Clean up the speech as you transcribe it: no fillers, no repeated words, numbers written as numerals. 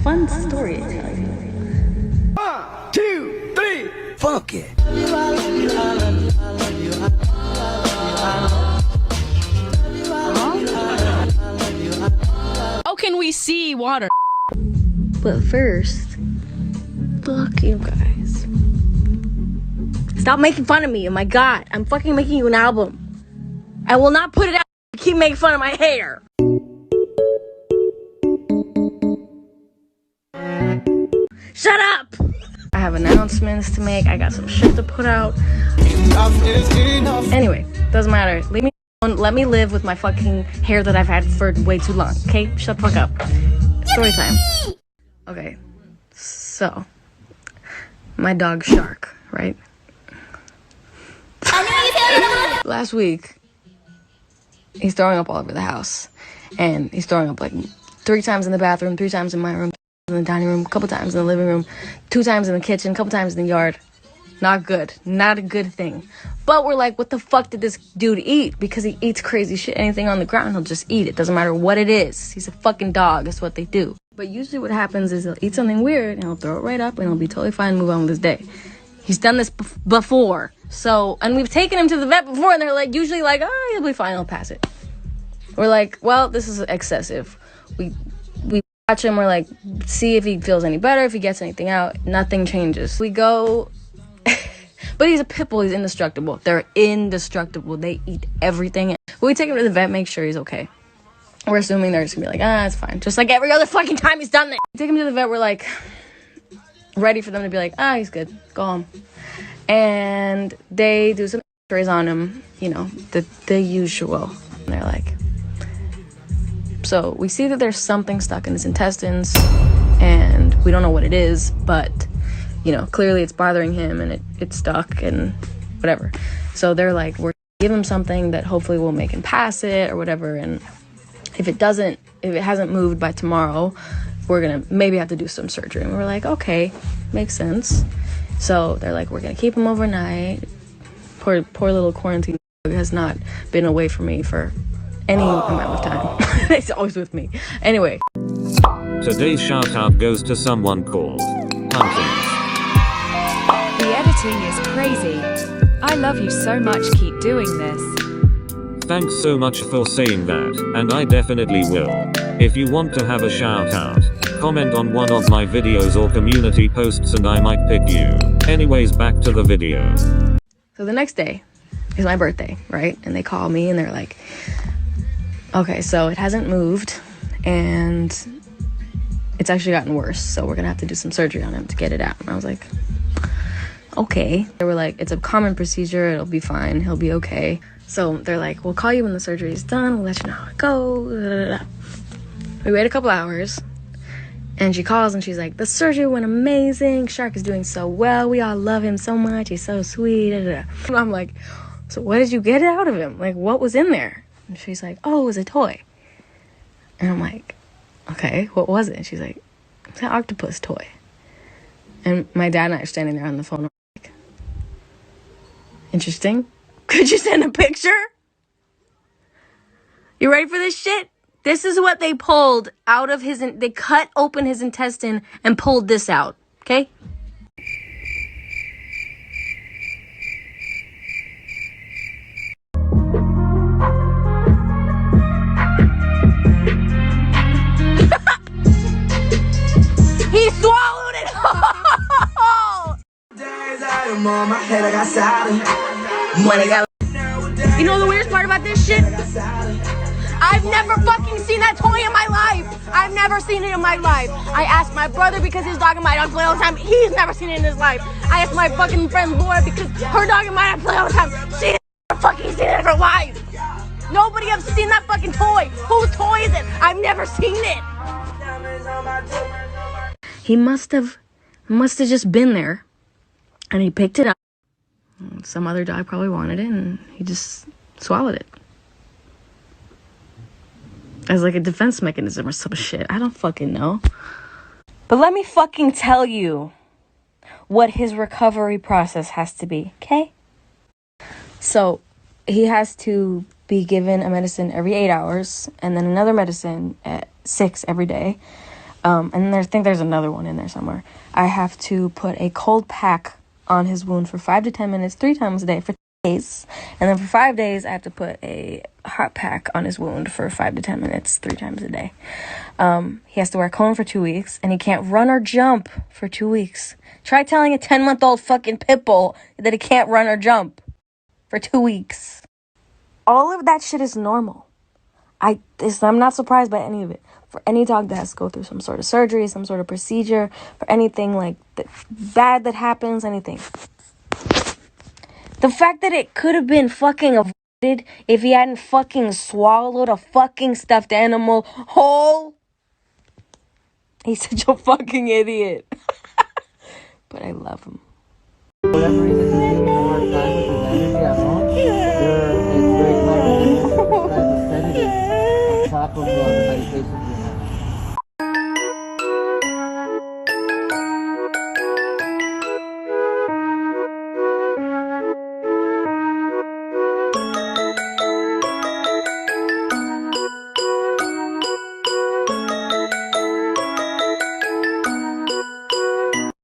fun story to tell you. 1, 2, 3, fuck it. How can we see water? But first, fuck you guys. Stop making fun of me. Oh my god, I'm fucking making you an album. I will not put it out. Keep making fun of my hair. Shut up! I have announcements to make. I got some shit to put out. Anyway, doesn't matter. Leave me alone. Let me live with my fucking hair that I've had for way too long. Okay? Shut the fuck up. Story time. Okay. So, my dog Shark, right? Last week, he's throwing up all over the house. And he's throwing up like 3 times in the bathroom, 3 times in my room, in the dining room, a couple times in the living room, 2 times in the kitchen, a couple times in the yard. Not good. Not a good thing. But we're like, what the fuck did this dude eat? Because he eats crazy shit. Anything on the ground, he'll just eat it. Doesn't matter what it is. He's a fucking dog. That's what they do. But usually what happens is he'll eat something weird and he'll throw it right up and he'll be totally fine and move on with his day. He's done this before. So, and we've taken him to the vet before and they're like, usually like, oh, he'll be fine. He'll pass it. We're like, well, this is excessive. We watch him. We're like, see if he feels any better, if he gets anything out. Nothing changes. We go, but he's a pit bull. He's indestructible. They're indestructible. They eat everything. We take him to the vet, make sure he's okay. We're assuming they're just gonna be like, it's fine. Just like every other fucking time he's done it. We take him to the vet. We're like, ready for them to be like, he's good. Go home. And they do some x-rays on him. You know, the usual. And they're like, so we see that there's something stuck in his intestines and we don't know what it is, but you know, clearly it's bothering him and it's stuck and whatever. So they're like, we're gonna give him something that hopefully will make him pass it or whatever. And if it hasn't moved by tomorrow, we're gonna maybe have to do some surgery. And we're like, okay, makes sense. So they're like, we're gonna keep him overnight. Poor little quarantine has not been away from me for any amount of time. It's always with me. Anyway. Today's shout out goes to someone called Huntings. The editing is crazy. I love you so much, keep doing this. Thanks so much for saying that, and I definitely will. If you want to have a shout out, comment on one of my videos or community posts and I might pick you. Anyways, back to the video. So the next day is my birthday, right? And they call me and they're like, okay, so it hasn't moved and it's actually gotten worse. So we're gonna have to do some surgery on him to get it out. And I was like, okay. They were like, it's a common procedure. It'll be fine. He'll be okay. So they're like, we'll call you when the surgery is done. We'll let you know how it goes. We wait a couple hours and she calls and she's like, the surgery went amazing. Shark is doing so well. We all love him so much. He's so sweet. And I'm like, so what did you get out of him? Like, what was in there? And she's like, oh, it was a toy. And I'm like, okay, what was it? And she's like, it's an octopus toy. And my dad and I are standing there on the phone. I'm like, interesting. Could you send a picture? You ready for this shit? This is what they pulled out of they cut open his intestine and pulled this out, okay? He swallowed it whole! You know the weirdest part about this shit? I've never fucking seen that toy in my life. I've never seen it in my life. I asked my brother because his dog and my dog play all the time. He's never seen it in his life. I asked my fucking friend Laura because her dog and my dog play all the time. She's never fucking seen it in her life. Nobody has seen that fucking toy. Whose toy is it? I've never seen it. He must have just been there and he picked it up. Some other dog probably wanted it and he just swallowed it. As like a defense mechanism or some shit. I don't fucking know. But let me fucking tell you what his recovery process has to be, okay? So he has to be given a medicine every 8 hours and then another medicine at 6 every day. And I think there's another one in there somewhere. I have to put a cold pack on his wound for 5 to 10 minutes 3 times a day for 2 days. And then for 5 days, I have to put a hot pack on his wound for 5 to 10 minutes 3 times a day. He has to wear a cone for 2 weeks, and he can't run or jump for 2 weeks. Try telling a 10-month-old fucking pit bull that he can't run or jump for 2 weeks. All of that shit is normal. I'm not surprised by any of it. For any dog that has to go through some sort of surgery, some sort of procedure, for anything like bad that happens, anything. The fact that it could have been fucking avoided if he hadn't fucking swallowed a fucking stuffed animal whole. He's such a fucking idiot. But I love him.